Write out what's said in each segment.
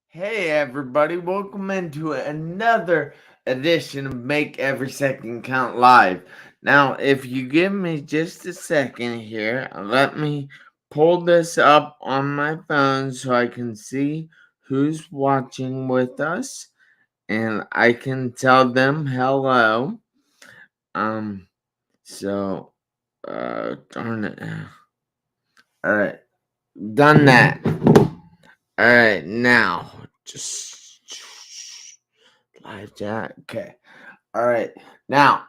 Hey everybody, welcome into another edition of Make Every Second Count Live. Now, if you give me just a second here, let me pull this up on my phone so I can see who's watching with us and I can tell them hello. Um, so, darn it. Alright, done that. Alright, now, just live chat. Okay. All right. Now,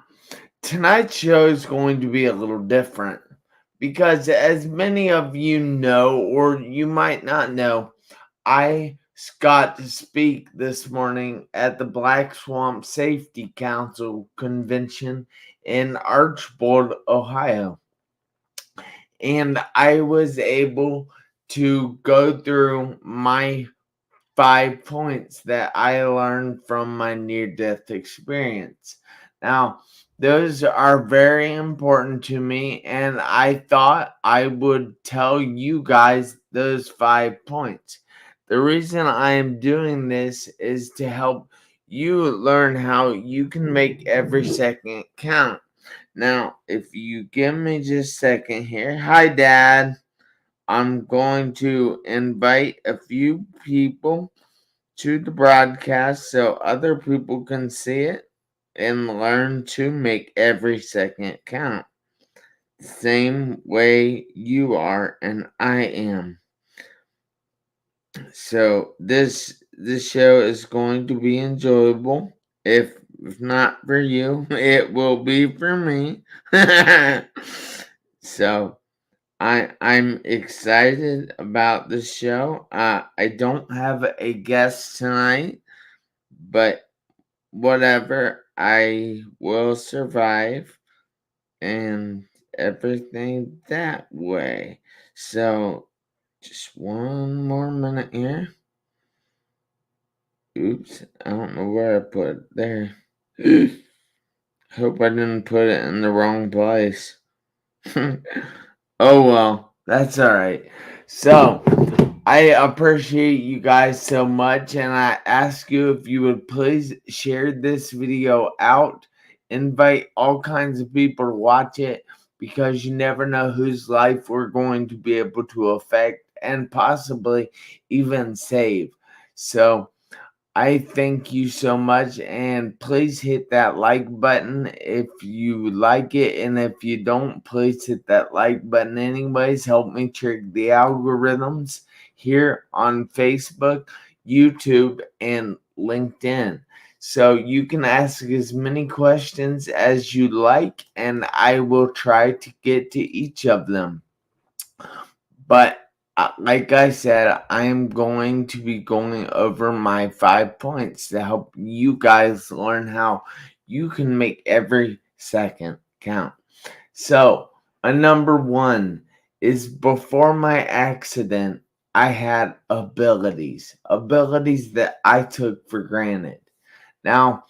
tonight's show is going to be a little different because, as many of you know, or you might not know, I got to speak this morning at the Black Swamp Safety Council convention in Archbold, Ohio. And I was able to go through my 5 points that I learned from my near death experience. Now, those are very important to me, and I thought I would tell you guys those 5 points. The reason I am doing this is to help you learn how you can make every second count. Now, if you give me just a second here. Hi, Dad. I'm going to invite a few people to the broadcast so other people can see it and learn to make every second count. The same way you are and I am. So this show is going to be enjoyable. If not for you, it will be for me. So I'm excited about the show. I don't have a guest tonight, but whatever, I will survive and everything that way. So, just one more minute here. Oops, I don't know where I put it there. Hope I didn't put it in the wrong place. Oh well, that's alright. So, I appreciate you guys so much, and I ask you if you would please share this video out, invite all kinds of people to watch it, because you never know whose life we're going to be able to affect and possibly even save. So, I thank you so much, and please hit that like button if you like it, and if you don't, please hit that like button anyways. Help me trick the algorithms here on Facebook, YouTube, and LinkedIn. So you can ask as many questions as you like, and I will try to get to each of them. But like I said, I am going to be going over my 5 points to help you guys learn how you can make every second count. So, a number one is before my accident, I had abilities that I took for granted. Now,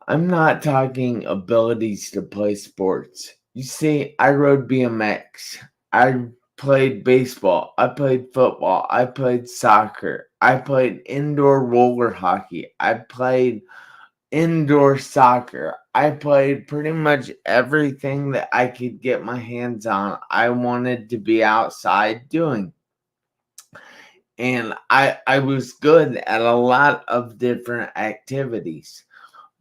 I'm not talking abilities to play sports. You see, I rode BMX. I played baseball. I played football. I played soccer. I played indoor roller hockey. I played indoor soccer. I played pretty much everything that I could get my hands on. I wanted to be outside doing. And I was good at a lot of different activities.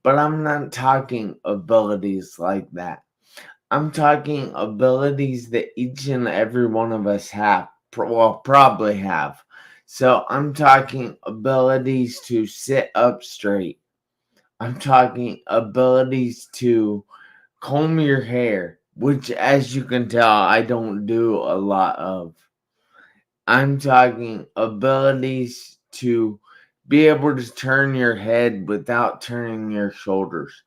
But I'm not talking abilities like that. I'm talking abilities that each and every one of us have, probably have. So I'm talking abilities to sit up straight. I'm talking abilities to comb your hair, which, as you can tell, I don't do a lot of. I'm talking abilities to be able to turn your head without turning your shoulders.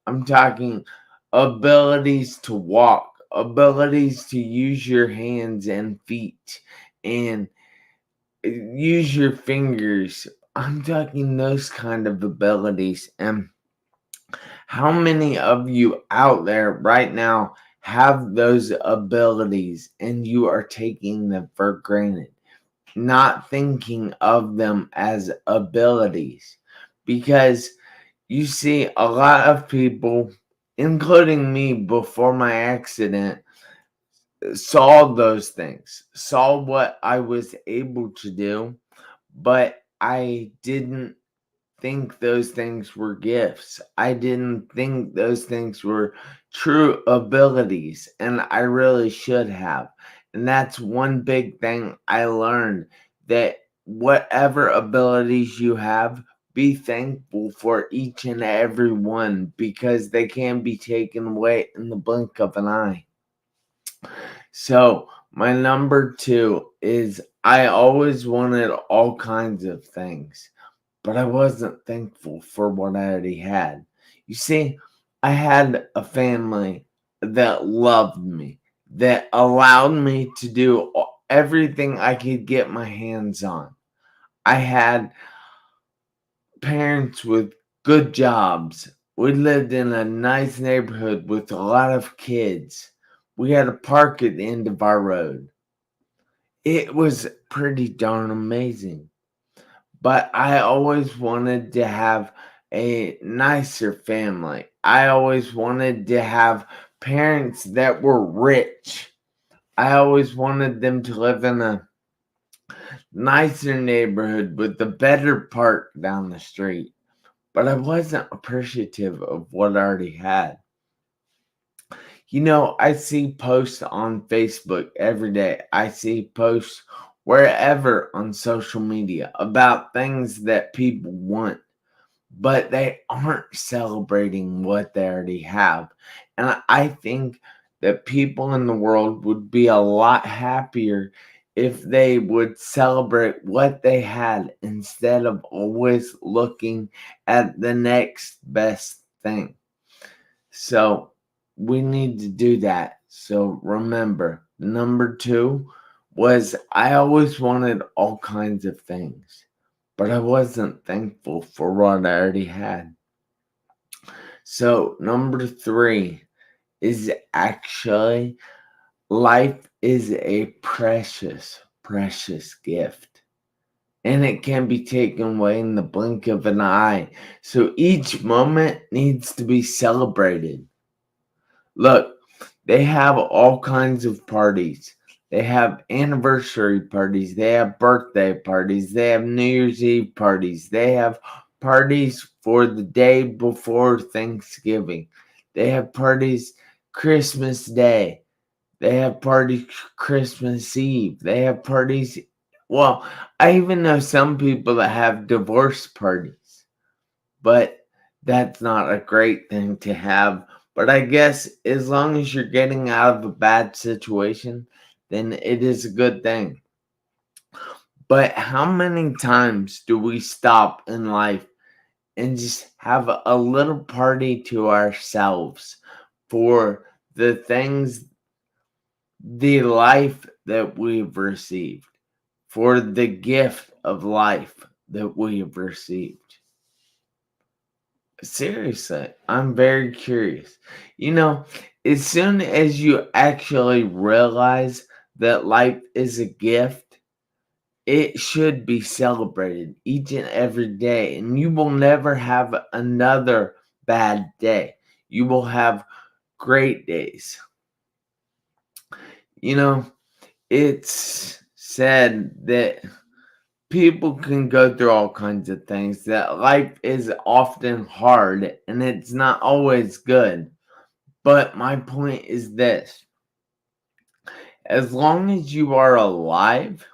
I'm talking abilities to walk, abilities to use your hands and feet and use your fingers. I'm talking those kind of abilities. And how many of you out there right now have those abilities and you are taking them for granted? not thinking of them as abilities. Because you see, a lot of people, including me before my accident, saw those things, saw what I was able to do, but I didn't think those things were gifts. I didn't think those things were true abilities, and I really should have. And that's one big thing I learned, that whatever abilities you have, be thankful for each and every one, because they can be taken away in the blink of an eye. So, my number two is I always wanted all kinds of things, but I wasn't thankful for what I already had. You see, I had a family that loved me, that allowed me to do everything I could get my hands on. I had parents with good jobs. We lived in a nice neighborhood with a lot of kids. We had a park at the end of our road. It was pretty darn amazing. But I always wanted to have a nicer family. I always wanted to have parents that were rich. I always wanted them to live in a nicer neighborhood with a better park down the street. But I wasn't appreciative of what I already had. You know, I see posts on Facebook every day. I see posts wherever on social media about things that people want, but they aren't celebrating what they already have. And I think that people in the world would be a lot happier if they would celebrate what they had instead of always looking at the next best thing. So we need to do that. So remember, number two was I always wanted all kinds of things, but I wasn't thankful for what I already had. So number three is actually life is a precious, precious gift. And it can be taken away in the blink of an eye. So each moment needs to be celebrated. Look, they have all kinds of parties. They have anniversary parties. They have birthday parties. They have New Year's Eve parties. They have parties for the day before Thanksgiving. They have parties Christmas Day. They have parties Christmas Eve. They have parties. Well, I even know some people that have divorce parties, but that's not a great thing to have. But I guess as long as you're getting out of a bad situation, then it is a good thing. But how many times do we stop in life and just have a little party to ourselves for the things, the life that we've received, for the gift of life that we have received? Seriously, I'm very curious. You know, as soon as you actually realize that life is a gift, it should be celebrated each and every day, and you will never have another bad day. You will have great days. You know, it's said that people can go through all kinds of things, that life is often hard and it's not always good. But my point is this: as long as you are alive,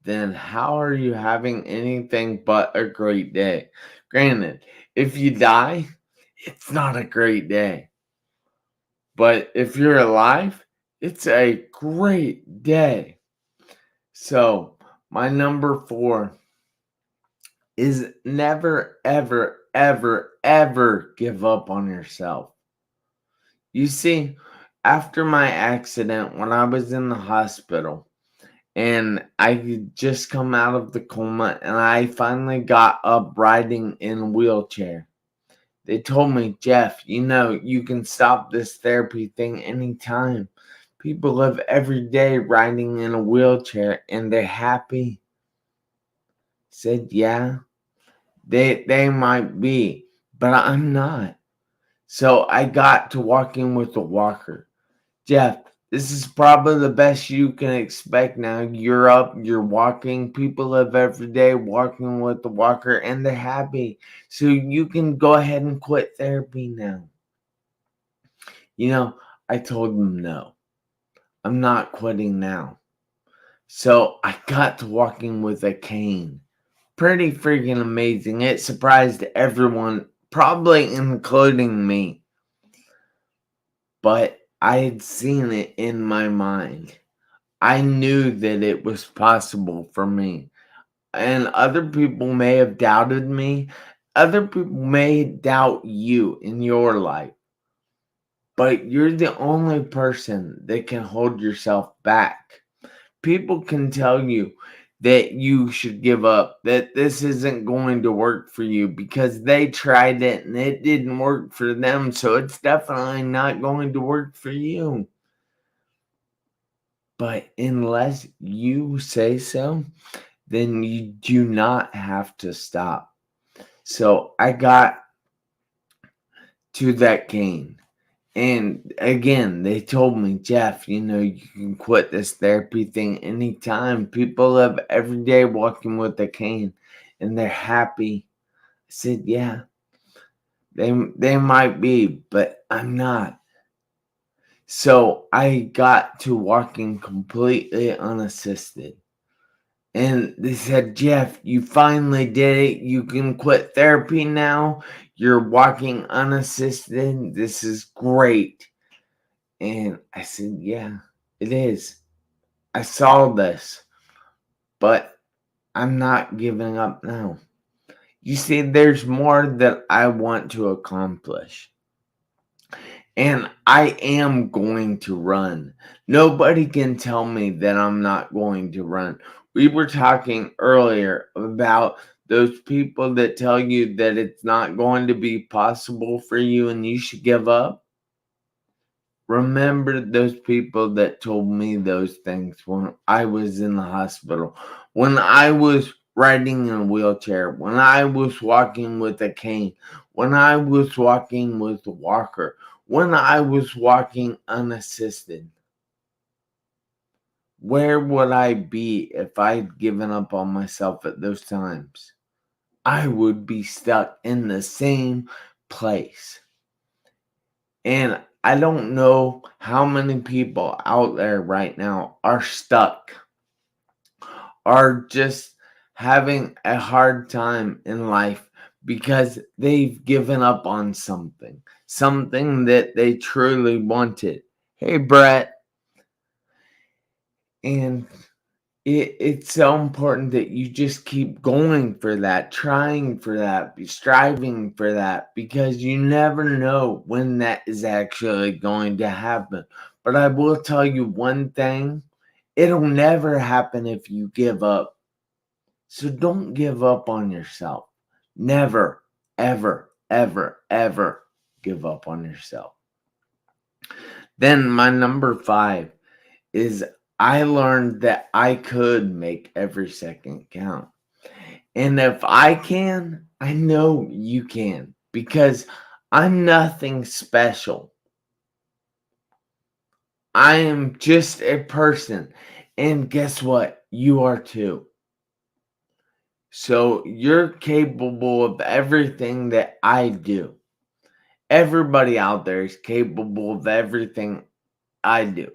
then how are you having anything but a great day? Granted, if you die, it's not a great day. But if you're alive, it's a great day. So, my number four is never, ever, ever, ever give up on yourself. You see, after my accident, when I was in the hospital and I had just come out of the coma and I finally got up riding in a wheelchair, they told me, Jeff, you know, you can stop this therapy thing anytime People live every day riding in a wheelchair and they're happy. Said, yeah, they might be, but I'm not. So I got to walking with a walker. Jeff, this is probably the best you can expect now. You're up, you're walking. People live every day walking with the walker and they're happy. So you can go ahead and quit therapy now. I told them no. I'm not quitting now. So I got to walking with a cane. Pretty freaking amazing. It surprised everyone, probably including me. But I had seen it in my mind. I knew that it was possible for me. And other people may have doubted me. Other people may doubt you in your life. But you're the only person that can hold yourself back. People can tell you that you should give up, that this isn't going to work for you because they tried it and it didn't work for them. So it's definitely not going to work for you. But unless you say so, then you do not have to stop. So I got to that cane. And again, they told me, Jeff, you can quit this therapy thing anytime. People live every day walking with a cane and they're happy. I said, yeah, they might be, but I'm not. So I got to walking completely unassisted. And they said, Jeff, you finally did it. You can quit therapy now. You're walking unassisted. This is great. And I said, yeah, it is. I saw this, but I'm not giving up now. You see, there's more that I want to accomplish. And I am going to run. Nobody can tell me that I'm not going to run. We were talking earlier about those people that tell you that it's not going to be possible for you and you should give up. Remember those people that told me those things when I was in the hospital, when I was riding in a wheelchair, when I was walking with a cane, when I was walking with a walker, when I was walking unassisted. Where would I be if I'd given up on myself at those times? I would be stuck in the same place. And I don't know how many people out there right now are stuck, are just having a hard time in life because they've given up on something that they truly wanted. Hey, Brett. And it's so important that you just keep going for that, trying for that, striving for that, because you never know when that is actually going to happen. But I will tell you one thing, it'll never happen if you give up. So don't give up on yourself. Never, ever, ever, ever give up on yourself. Then my number 5 is I learned that I could make every second count. And if I can, I know you can because I'm nothing special. I am just a person. And guess what? You are too. So you're capable of everything that I do. Everybody out there is capable of everything I do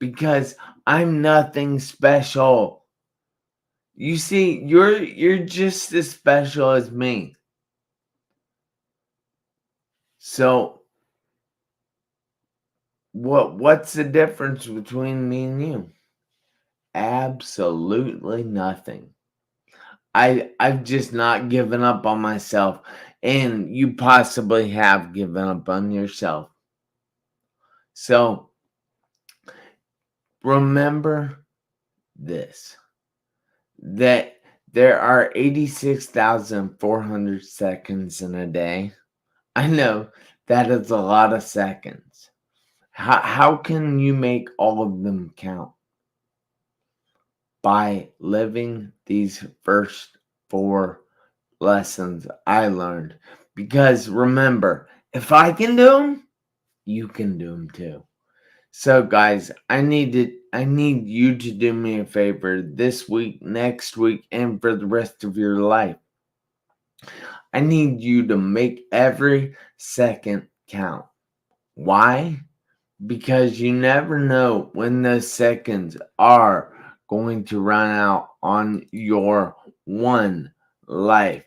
because I'm nothing special. You see, you're just as special as me. So what's the difference between me and you? Absolutely nothing. I've just not given up on myself, and you possibly have given up on yourself. So remember this, that there are 86,400 seconds in a day. I know that is a lot of seconds. How can you make all of them count? By living these first 4 lessons I learned. Because remember, if I can do them, you can do them too. So guys, I need you to do me a favor this week, next week, and for the rest of your life. I need you to make every second count. Why? Because you never know when those seconds are going to run out on your one life.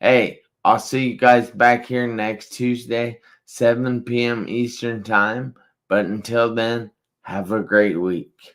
Hey, I'll see you guys back here next Tuesday, 7 p.m. Eastern Time. But until then, have a great week.